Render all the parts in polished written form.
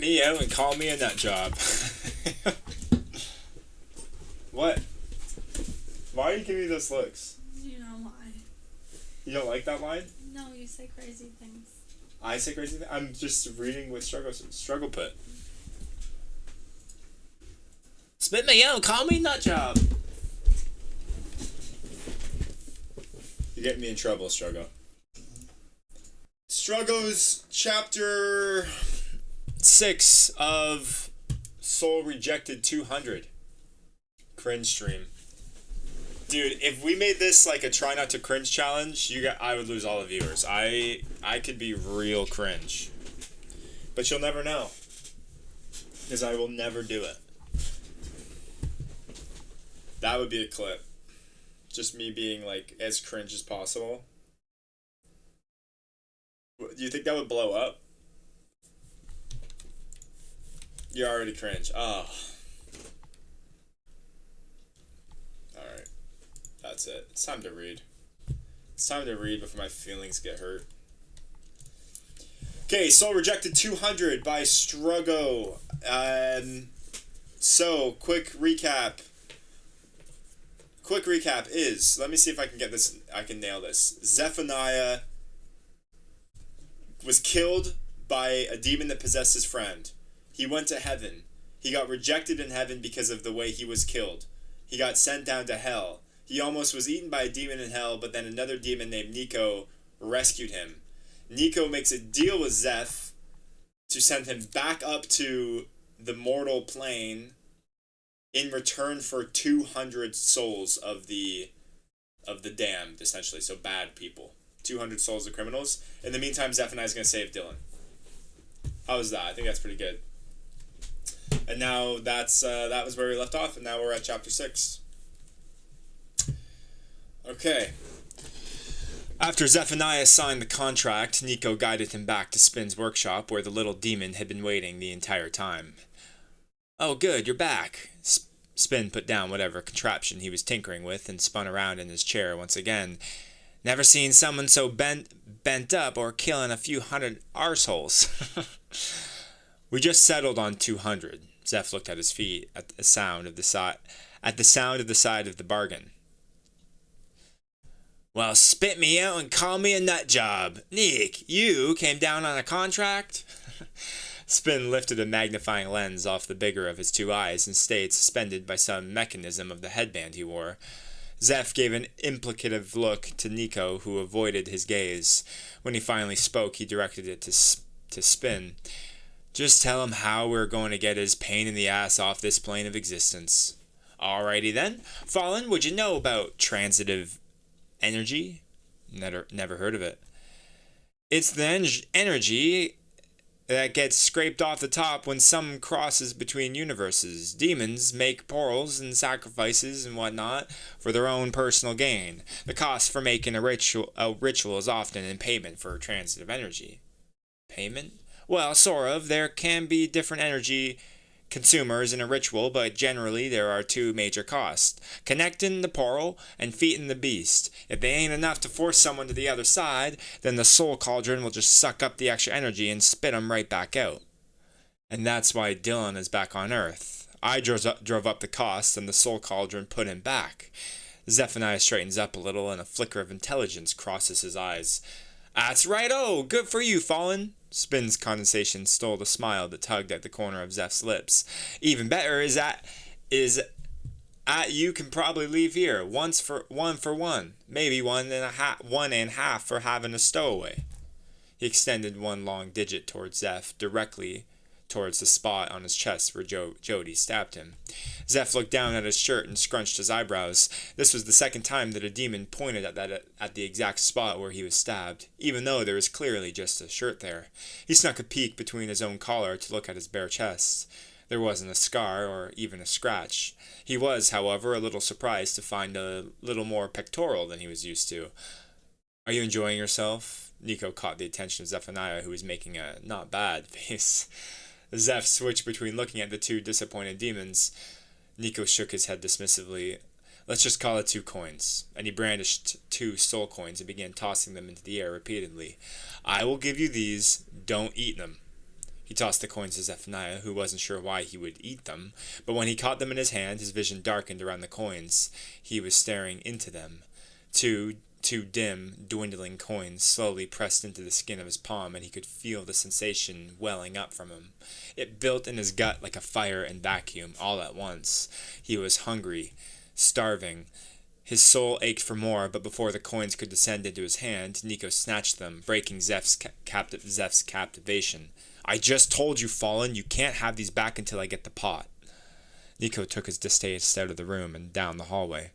me out and call me a nut job. What? Why are you giving me those looks? You know why. You don't like that line? No, you say crazy things. I say crazy things? I'm just reading what struggle put. Spit me out, call me nut job. You're getting me in trouble, Struggle. Struggles chapter 6 of Soul Rejected 200. Cringe stream. Dude, if we made this like a try not to cringe challenge, I would lose all the viewers. I could be real cringe. But you'll never know. Because I will never do it. That would be a clip. Just me being like as cringe as possible. Do you think that would blow up? You're already cringe. Oh. Alright. That's it. It's time to read. It's time to read before my feelings get hurt. Okay, Soul Rejected 200 by Struggo. So, quick recap. Quick recap is, let me see if I can get this, I can nail this. Zephaniah was killed by a demon that possessed his friend. He went to heaven. He got rejected in heaven because of the way he was killed. He got sent down to hell. He almost was eaten by a demon in hell, but then another demon named Nico rescued him. Nico makes a deal with Zeph to send him back up to the mortal plane in return for 200 souls of the damned, essentially, so bad people. 200 souls of criminals. In the meantime, Zephaniah's going to save Dylan. How was that? I think that's pretty good. And now that was where we left off, and now we're at chapter 6. Okay. After Zephaniah signed the contract, Nico guided him back to Spin's workshop, where the little demon had been waiting the entire time. Oh, good, you're back. Spin put down whatever contraption he was tinkering with and spun around in his chair once again. Never seen someone so bent up or killing a few hundred arseholes. We just settled on 200. Zeph looked at his feet at the sound of the side of the bargain. Well, spit me out and call me a nut job. Nick, you came down on a contract? Spin lifted a magnifying lens off the bigger of his two eyes and stayed suspended by some mechanism of the headband he wore. Zeph gave an implicative look to Nico, who avoided his gaze. When he finally spoke, he directed it to Spin. Just tell him how we're going to get his pain in the ass off this plane of existence. Alrighty then. Fallen, would you know about transitive energy? Never heard of it. It's the energy that gets scraped off the top when some crosses between universes. Demons make portals and sacrifices and whatnot for their own personal gain. The cost for making a ritual is often in payment for transitive energy. Payment? Well, sort of. There can be different energy consumers in a ritual, but generally there are two major costs: connecting the portal and feeding the beast. If they ain't enough to force someone to the other side, then the soul cauldron will just suck up the extra energy and spit them right back out. And that's why Dylan is back on Earth. I drove up the cost, and the soul cauldron put him back. Zephaniah straightens up a little, and a flicker of intelligence crosses his eyes. That's right-o! Good for you, Fallen! Spin's condensation stole the smile that tugged at the corner of Zeph's lips. Even better is that you can probably leave here. One for one. Maybe one and a half for having a stowaway. He extended one long digit towards Zeph, directly towards the spot on his chest where Jody stabbed him. Zeph looked down at his shirt and scrunched his eyebrows. This was the second time that a demon pointed at the exact spot where he was stabbed, even though there was clearly just a shirt there. He snuck a peek between his own collar to look at his bare chest. There wasn't a scar or even a scratch. He was, however, a little surprised to find a little more pectoral than he was used to. Are you enjoying yourself? Nico caught the attention of Zephaniah, who was making a not bad face. Zeph switched between looking at the two disappointed demons. Nico shook his head dismissively. Let's just call it 2 coins. And he brandished 2 soul coins and began tossing them into the air repeatedly. I will give you these. Don't eat them. He tossed the coins to Zephaniah, who wasn't sure why he would eat them, but when he caught them in his hand, his vision darkened around the coins. He was staring into them. Two dim, dwindling coins slowly pressed into the skin of his palm, and he could feel the sensation welling up from him. It built in his gut like a fire and vacuum all at once. He was hungry, starving. His soul ached for more, but before the coins could descend into his hand, Nico snatched them, breaking Zeph's captivation. I just told you, Fallen, you can't have these back until I get the pot. Nico took his distaste out of the room and down the hallway.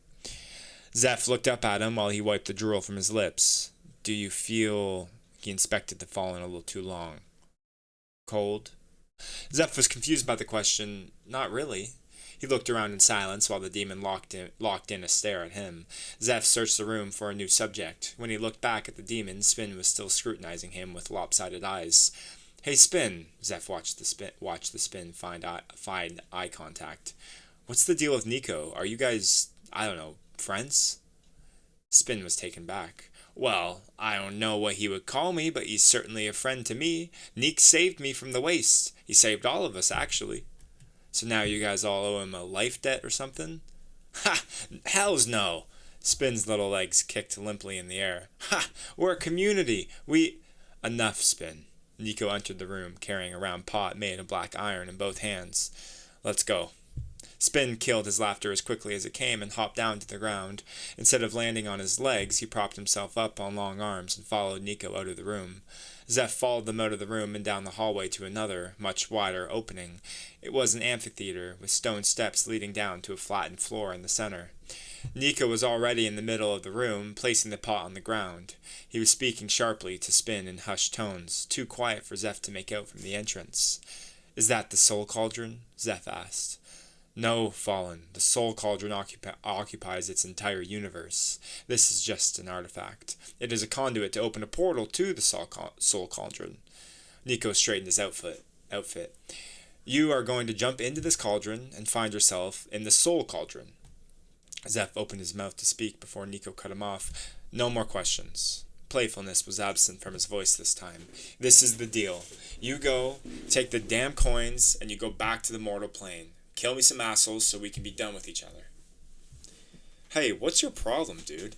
Zeph looked up at him while he wiped the drool from his lips. Do you feel... He inspected the Fallen a little too long. Cold? Zeph was confused by the question. Not really. He looked around in silence while the demon locked in a stare at him. Zeph searched the room for a new subject. When he looked back at the demon, Spin was still scrutinizing him with lopsided eyes. Hey, Spin. Zeph watched the Spin find eye contact. What's the deal with Nico? Are you guys, I don't know, friends? Spin was taken back. Well, I don't know what he would call me, but he's certainly a friend to me. Neek saved me from the waste. He saved all of us, actually. So now you guys all owe him a life debt or something? Ha! Hells no! Spin's little legs kicked limply in the air. Ha! We're a community. Enough, Spin. Nico entered the room, carrying a round pot made of black iron in both hands. Let's go. Spin killed his laughter as quickly as it came and hopped down to the ground. Instead of landing on his legs, he propped himself up on long arms and followed Nico out of the room. Zeph followed them out of the room and down the hallway to another, much wider opening. It was an amphitheater, with stone steps leading down to a flattened floor in the center. Nico was already in the middle of the room, placing the pot on the ground. He was speaking sharply to Spin in hushed tones, too quiet for Zeph to make out from the entrance. Is that the soul cauldron? Zeph asked. No, Fallen. The soul cauldron occupies its entire universe. This is just an artifact. It is a conduit to open a portal to the soul cauldron. Nico straightened his outfit. You are going to jump into this cauldron and find yourself in the soul cauldron. Zeph opened his mouth to speak before Nico cut him off. No more questions. Playfulness was absent from his voice this time. This is the deal. You go, take the damn coins, and you go back to the mortal plane. Kill me some assholes so we can be done with each other. Hey, what's your problem, dude?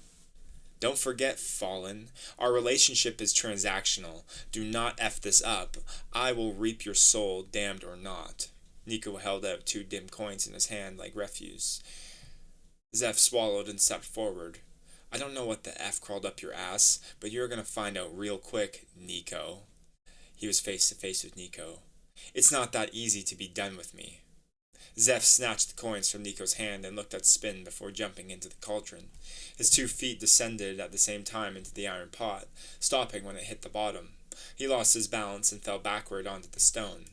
Don't forget, Fallen. Our relationship is transactional. Do not F this up. I will reap your soul, damned or not. Nico held out 2 dim coins in his hand like refuse. Zeph swallowed and stepped forward. I don't know what the F crawled up your ass, but you're gonna find out real quick, Nico. He was face to face with Nico. It's not that easy to be done with me. Zeph snatched the coins from Nico's hand and looked at Spin before jumping into the cauldron. His 2 feet descended at the same time into the iron pot, stopping when it hit the bottom. He lost his balance and fell backward onto the stone.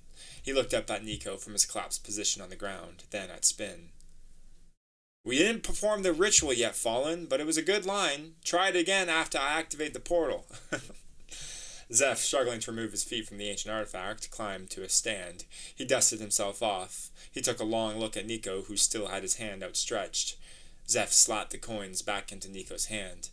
He looked up at Nico from his collapsed position on the ground, then at Spin. We didn't perform the ritual yet, Fallen, but it was a good line. Try it again after I activate the portal. Zeph, struggling to remove his feet from the ancient artifact, climbed to a stand. He dusted himself off. He took a long look at Nico, who still had his hand outstretched. Zeph slapped the coins back into Nico's hand.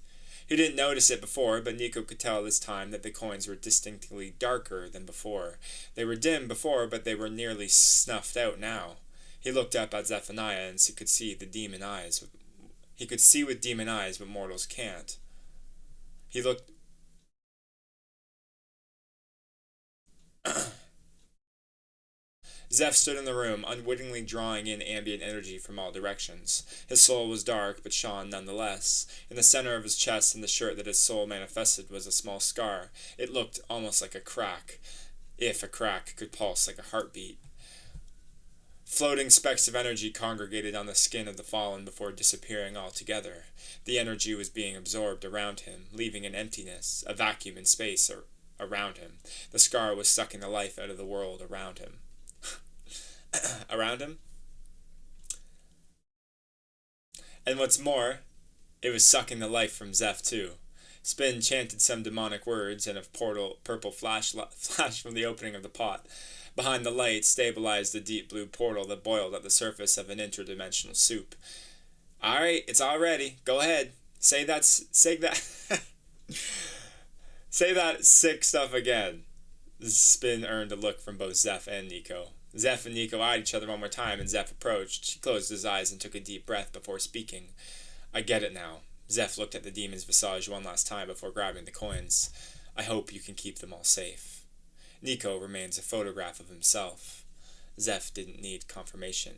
He didn't notice it before, but Nico could tell this time that the coins were distinctly darker than before. They were dim before, but they were nearly snuffed out now. He looked up at Zephaniah and could see the demon eyes. He could see with demon eyes what mortals can't. He looked... Zeph stood in the room, unwittingly drawing in ambient energy from all directions. His soul was dark, but shone nonetheless. In the center of his chest and the shirt that his soul manifested was a small scar. It looked almost like a crack, if a crack could pulse like a heartbeat. Floating specks of energy congregated on the skin of the Fallen before disappearing altogether. The energy was being absorbed around him, leaving an emptiness, a vacuum in space around him. The scar was sucking the life out of the world around him. Around him? And what's more, it was sucking the life from Zeph too. Spin chanted some demonic words, and a purple flash from the opening of the pot. Behind the light stabilized the deep blue portal that boiled at the surface of an interdimensional soup. Alright, it's all ready. Go ahead. Say that say that sick stuff again. Spin earned a look from both Zeph and Nico. Zeph and Nico eyed each other one more time, and Zeph approached. He closed his eyes and took a deep breath before speaking. I get it now. Zeph looked at the demon's visage one last time before grabbing the coins. I hope you can keep them all safe. Nico remains a photograph of himself. Zeph didn't need confirmation.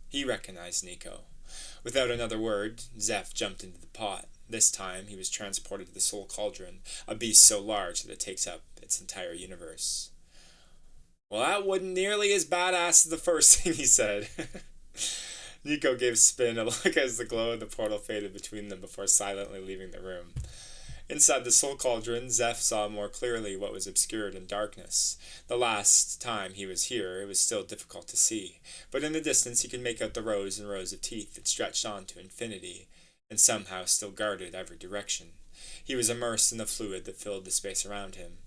He recognized Nico. Without another word, Zeph jumped into the pot. This time, he was transported to the Soul Cauldron, a beast so large that it takes up its entire universe. Well, that wasn't nearly as badass as the first thing he said. Nico gave Spin a look as the glow of the portal faded between them before silently leaving the room. Inside the Soul Cauldron, Zeph saw more clearly what was obscured in darkness. The last time he was here, it was still difficult to see, but in the distance he could make out the rows and rows of teeth that stretched on to infinity, and somehow still guarded every direction. He was immersed in the fluid that filled the space around him.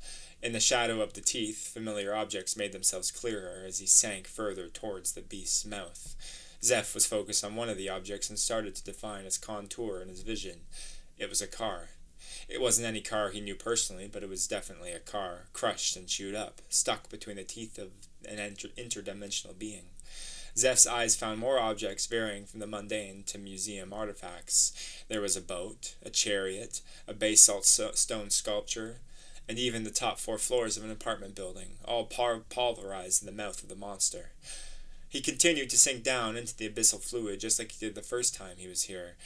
In the shadow of the teeth, familiar objects made themselves clearer as he sank further towards the beast's mouth. Zeph was focused on one of the objects and started to define its contour in his vision. It was a car. It wasn't any car he knew personally, but it was definitely a car, crushed and chewed up, stuck between the teeth of an interdimensional being. Zeph's eyes found more objects varying from the mundane to museum artifacts. There was a boat, a chariot, a basalt stone sculpture, and even the top 4 floors of an apartment building, all pulverized in the mouth of the monster. He continued to sink down into the abyssal fluid just like he did the first time he was here.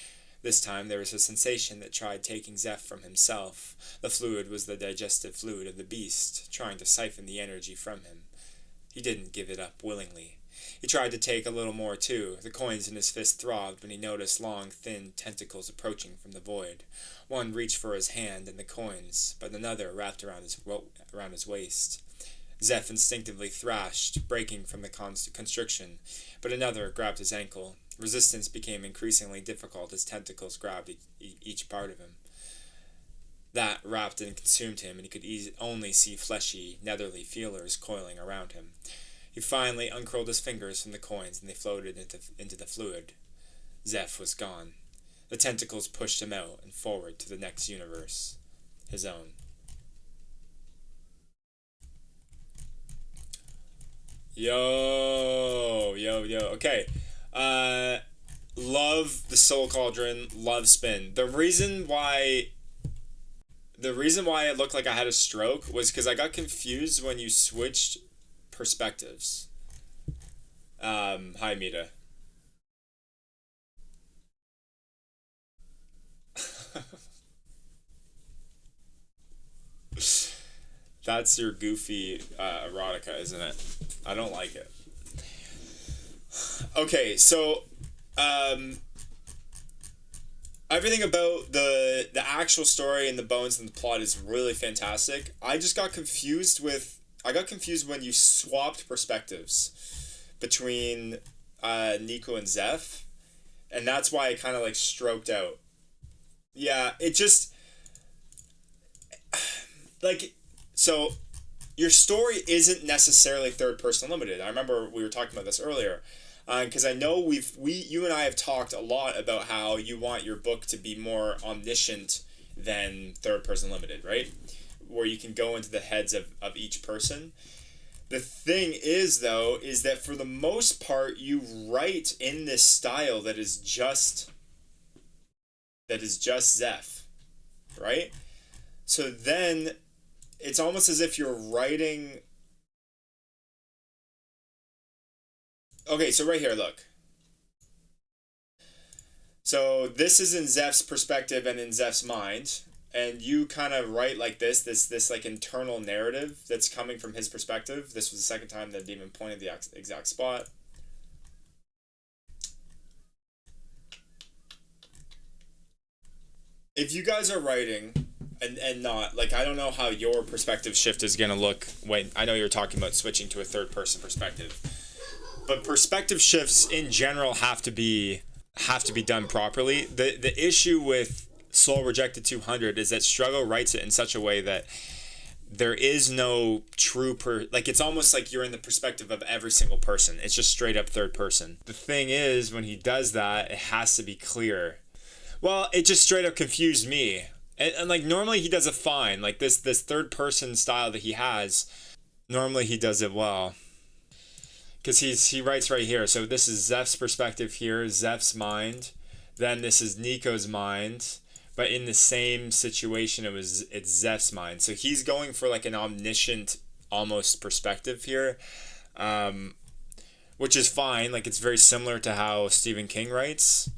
This time there was a sensation that tried taking Zeph from himself. The fluid was the digestive fluid of the beast, trying to siphon the energy from him. He didn't give it up willingly. He tried to take a little more too. The coins in his fist throbbed when he noticed long, thin tentacles approaching from the void. One reached for his hand and the coins, but another wrapped around his waist. Zeph instinctively thrashed, breaking from the constriction, but another grabbed his ankle. Resistance became increasingly difficult as tentacles grabbed each part of him. That wrapped and consumed him, and he could only see fleshy, netherly feelers coiling around him. He finally uncurled his fingers from the coins, and they floated into the fluid. Zeph was gone. The tentacles pushed him out and forward to the next universe, his own. Yo. Okay. Love the Soul Cauldron. Love Spin. The reason why it looked like I had a stroke was because I got confused when you switched perspectives. Hi, Mita. That's your goofy erotica, isn't it? I don't like it. Okay, so everything about the actual story and the bones and the plot is really fantastic. I got confused when you swapped perspectives between Nico and Zeph, and that's why it kind of like stroked out. Yeah, it just like so your story isn't necessarily third person limited. I remember we were talking about this earlier. Because I know you and I have talked a lot about how you want your book to be more omniscient than third person limited, right? Where you can go into the heads of each person. The thing is, though, is that for the most part, you write in this style that is just Zeph, right? So then it's almost as if you're writing. Okay, so right here, look. So this is in Zeph's perspective and in Zeph's mind, and you kind of write like this like internal narrative that's coming from his perspective. This was the second time that demon pointed the exact spot. If you guys are writing and not, like, I don't know how your perspective shift is going to look when, I know you're talking about switching to a third person perspective. But perspective shifts in general have to be done properly. The issue with Soul Rejected 200 is that Struggle writes it in such a way that there is no true like it's almost like you're in the perspective of every single person. It's just straight up third person. The thing is, when he does that, it has to be clear. Well, it just straight up confused me. And like normally he does it fine. Like this third person style that he has, Normally he does it well. Because he writes right here. So this is Zeph's perspective here, Zeph's mind. Then this is Nico's mind. But in the same situation, it's Zeph's mind. So he's going for like an omniscient almost perspective here, which is fine. Like it's very similar to how Stephen King writes.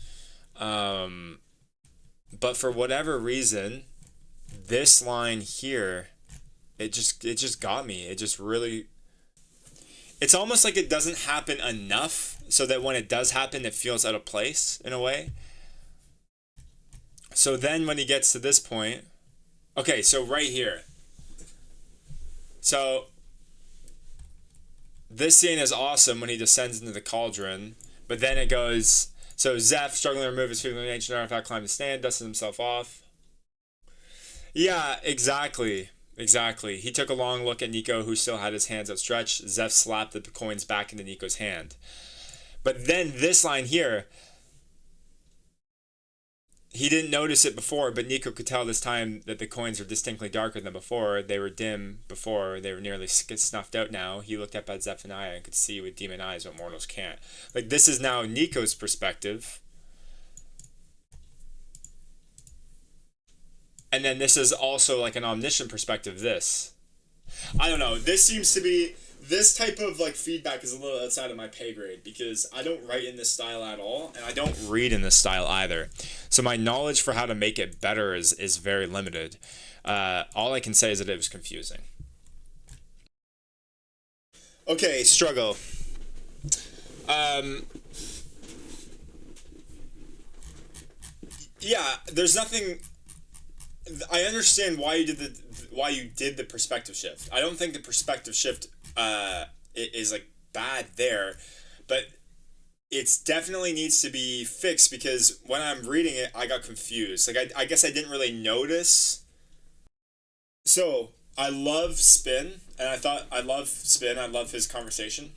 But for whatever reason, this line here, it just got me. It just really, it's almost like it doesn't happen enough so that when it does happen, it feels out of place in a way. So then when he gets to this point, okay, so right here. So this scene is awesome when he descends into the cauldron, but then it goes, so Zeph, struggling to remove his feet from the ancient artifact, climbed the stand, dusted himself off. Yeah, exactly. Exactly. He took a long look at Nico, who still had his hands outstretched. Zeph slapped the coins back into Nico's hand. But then this line here, he didn't notice it before, but Nico could tell this time that the coins were distinctly darker than before. They were dim before. They were nearly snuffed out now. He looked up at Zephaniah and could see with demon eyes what mortals can't. Like, this is now Nico's perspective. And then this is also like an omniscient perspective, this. I don't know. This seems to be, this type of like feedback is a little outside of my pay grade because I don't write in this style at all, and I don't read in this style either. So my knowledge for how to make it better is very limited. All I can say is that it was confusing. Okay, struggle. Yeah, there's nothing. I understand why you did the perspective shift. I don't think the perspective shift is like bad there, but it's definitely needs to be fixed because when I'm reading it, I got confused. Like I guess I didn't really notice. So I love Spin, and I love Spin. I love his conversation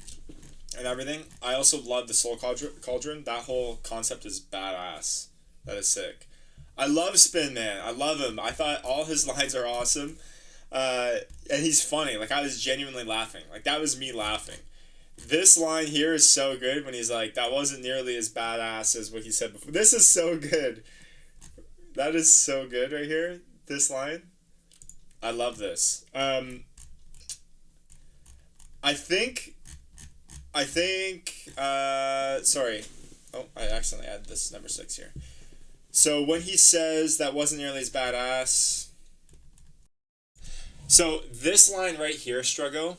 and everything. I also love the Soul Cauldron. That whole concept is badass. That is sick. I love Spin Man. I love him. I thought all his lines are awesome. And he's funny. Like, I was genuinely laughing. Like, that was me laughing. This line here is so good when he's like, that wasn't nearly as badass as what he said before. This is so good. That is so good right here. This line. I love this. I think, sorry. Oh, I accidentally added this number 6 here. So when he says that wasn't nearly as badass. So this line right here, Struggo.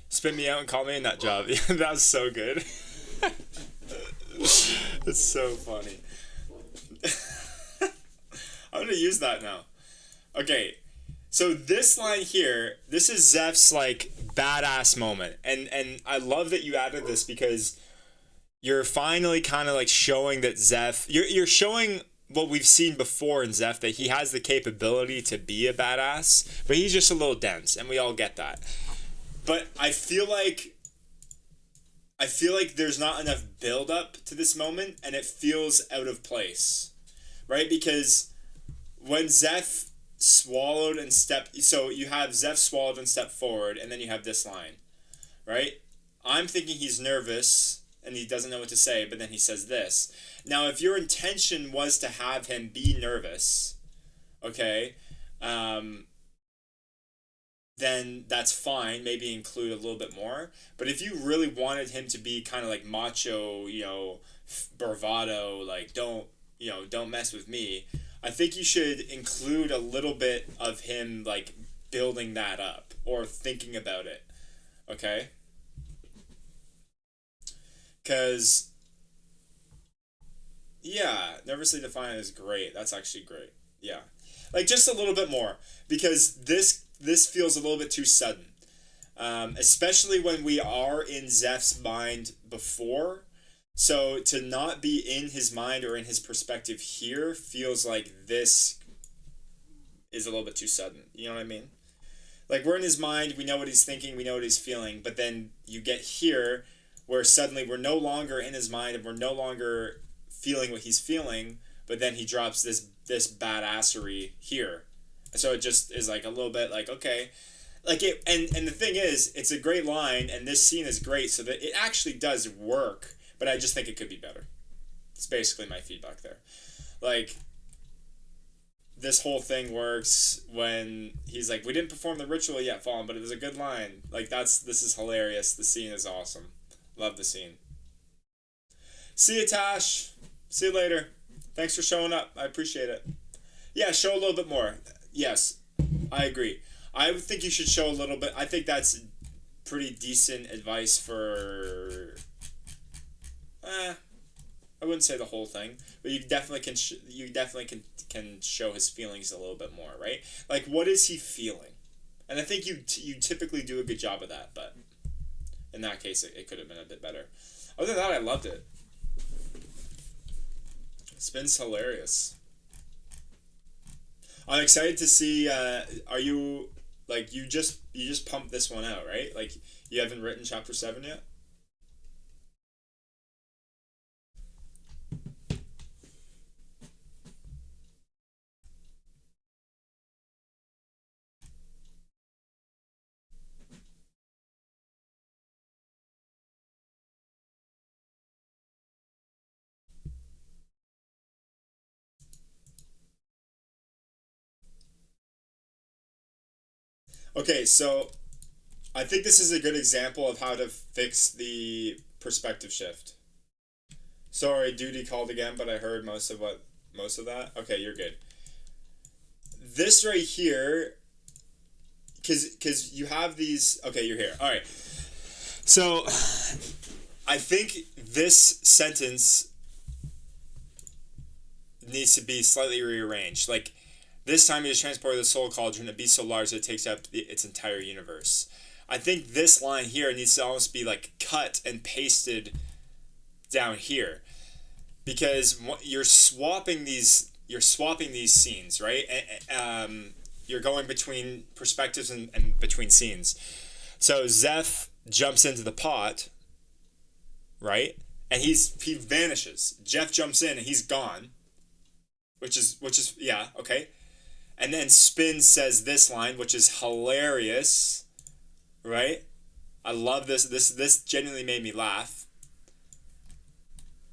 Spin me out and call me a nut job. That was so good. It's so funny. I'm gonna use that now. Okay, so this line here, this is Zeph's like badass moment, and I love that you added this because you're finally kind of like showing that Zeph, you're showing what we've seen before in Zeph, that he has the capability to be a badass, but he's just a little dense, and we all get that. But I feel like there's not enough build up to this moment, and it feels out of place, right? Because when Zeph swallowed and stepped, so you have Zeph swallowed and stepped forward, and then you have this line, right? I'm thinking he's nervous and he doesn't know what to say, but then he says this. Now, if your intention was to have him be nervous, okay, then that's fine. Maybe include a little bit more. But if you really wanted him to be kind of like macho, bravado, like don't mess with me, I think you should include a little bit of him like building that up or thinking about it, okay? Because, yeah, nervously defiant is great. That's actually great. Yeah. Like, just a little bit more. Because this feels a little bit too sudden. Especially when we are in Zeph's mind before. So, to not be in his mind or in his perspective here feels like this is a little bit too sudden. You know what I mean? Like, we're in his mind, we know what he's thinking, we know what he's feeling, but then you get here where suddenly we're no longer in his mind and we're no longer feeling what he's feeling, but then he drops this badassery here. So it just is like a little bit like, okay. Like it, and the thing is, it's a great line, and this scene is great, so that it actually does work. But I just think it could be better. It's basically my feedback there. Like, this whole thing works when he's like, "We didn't perform the ritual yet, Fallen, but it was a good line." Like, this is hilarious. The scene is awesome. Love the scene. See you, Tash. See you later. Thanks for showing up. I appreciate it. Yeah, show a little bit more. Yes, I agree. I would think you should show a little bit. I think that's pretty decent advice for. I wouldn't say the whole thing, but you definitely can. You definitely can show his feelings a little bit more, right? Like, what is he feeling? And I think you typically do a good job of that, but in that case, it could have been a bit better. Other than that, I loved it. Spin's hilarious. I'm excited to see. Are you like you just pumped this one out, right? Like, you haven't written chapter 7 yet. Okay, so I think this is a good example of how to fix the perspective shift. Sorry, duty called again, but I heard most of that. Okay, you're good. This right here, because you have these. Okay, you're here. All right. So I think this sentence needs to be slightly rearranged. Like, this time he is transported the soul cauldron to be so large that it takes up its entire universe. I think this line here needs to almost be like cut and pasted down here, because you're swapping these scenes, right? You're going between perspectives and between scenes. So Zeph jumps into the pot, right? And he vanishes. Jeff jumps in and he's gone, which is yeah, okay. And then Spin says this line, which is hilarious, right? I love this. This genuinely made me laugh.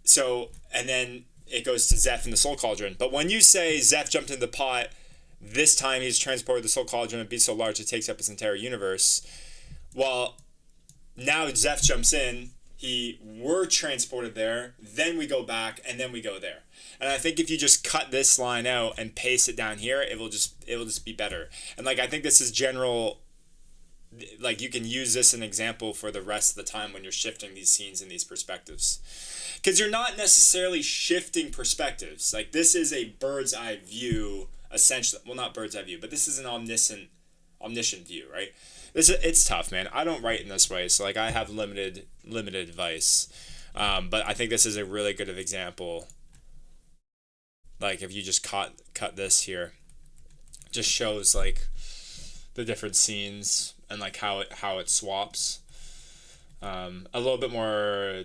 So, and then it goes to Zeph in the Soul Cauldron. But when you say Zeph jumped in the pot, this time he's transported the Soul Cauldron and be so large it takes up his entire universe. Well, now Zeph jumps in. We're transported there. Then we go back, and then we go there. And I think if you just cut this line out and paste it down here, it will just be better. And like, I think this is general. Like, you can use this as an example for the rest of the time when you're shifting these scenes and these perspectives, because you're not necessarily shifting perspectives. Like, this is a bird's eye view, essentially. Well, not bird's eye view, but this is an omniscient view, right? It's tough, man. I don't write in this way, so like, I have limited advice. But I think this is a really good example. Like, if you just cut this here, just shows like the different scenes and like how it swaps. A little bit more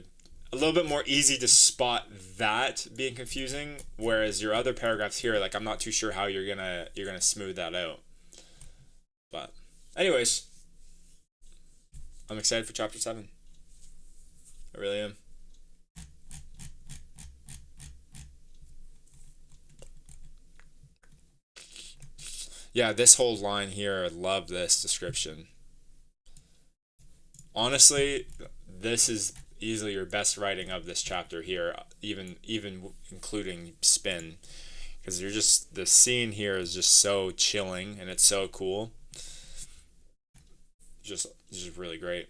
easy to spot that being confusing, whereas your other paragraphs here, like, I'm not too sure how you're gonna smooth that out. But anyways, I'm excited for chapter 7. I really am. Yeah, this whole line here, I love this description. Honestly, this is easily your best writing of this chapter here, even including Spin, because the scene here is just so chilling and it's so cool. Just really great.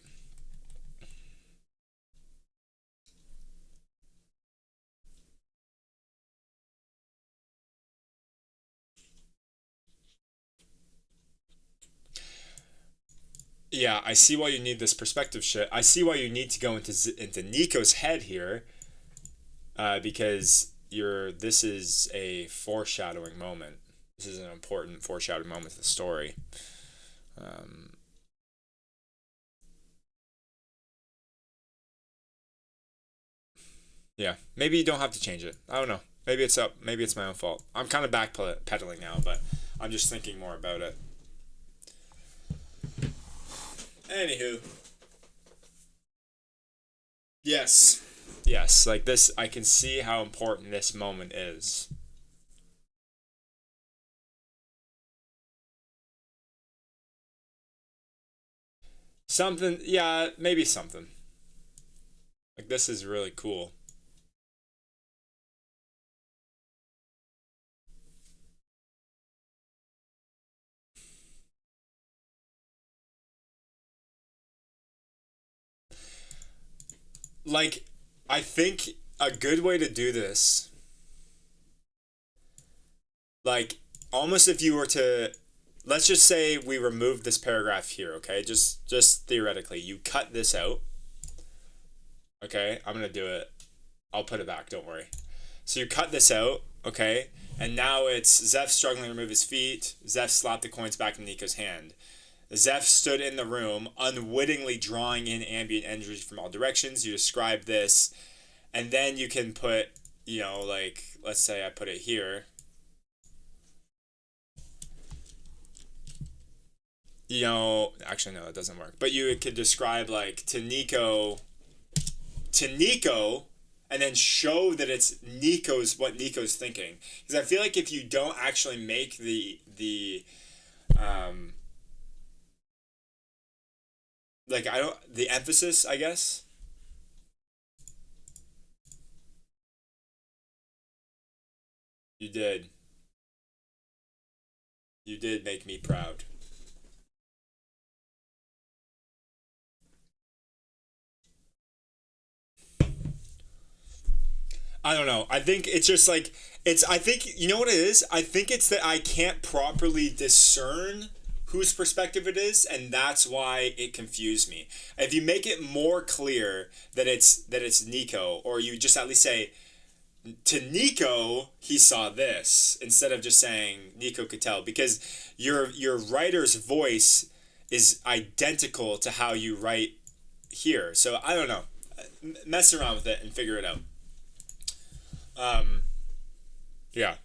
Yeah, I see why you need this perspective shit. I see why you need to go into Nico's head here, because this is a foreshadowing moment. This is an important foreshadowing moment to the story. Yeah, maybe you don't have to change it. I don't know. Maybe it's up. Maybe it's my own fault. I'm kind of backpedaling now, but I'm just thinking more about it. Anywho. Yes. Yes, like this, I can see how important this moment is. Something, yeah, maybe something. Like, this is really cool. Like, I think a good way to do this, like, almost if you were to, let's just say we remove this paragraph here, okay? Just theoretically, you cut this out. Okay, I'm gonna do it. I'll put it back, don't worry. So you cut this out, okay? And now it's Zeph struggling to remove his feet. Zeph slapped the coins back in Nico's hand. Zeph stood in the room, unwittingly drawing in ambient energy from all directions. You describe this, and then you can put, like, let's say I put it here. Actually, no, that doesn't work. But you could describe, like, to Nico, and then show that it's what Nico's thinking. Because I feel like if you don't actually make um, the emphasis, I guess. You did. You did make me proud. I don't know. I think it's just like I think you know what it is? I think it's that I can't properly discern whose perspective it is, and that's why it confused me. If you make it more clear that it's Nico, or you just at least say to Nico he saw this instead of just saying Nico could tell, because your writer's voice is identical to how you write here. So I don't know. Mess around with it and figure it out. Yeah.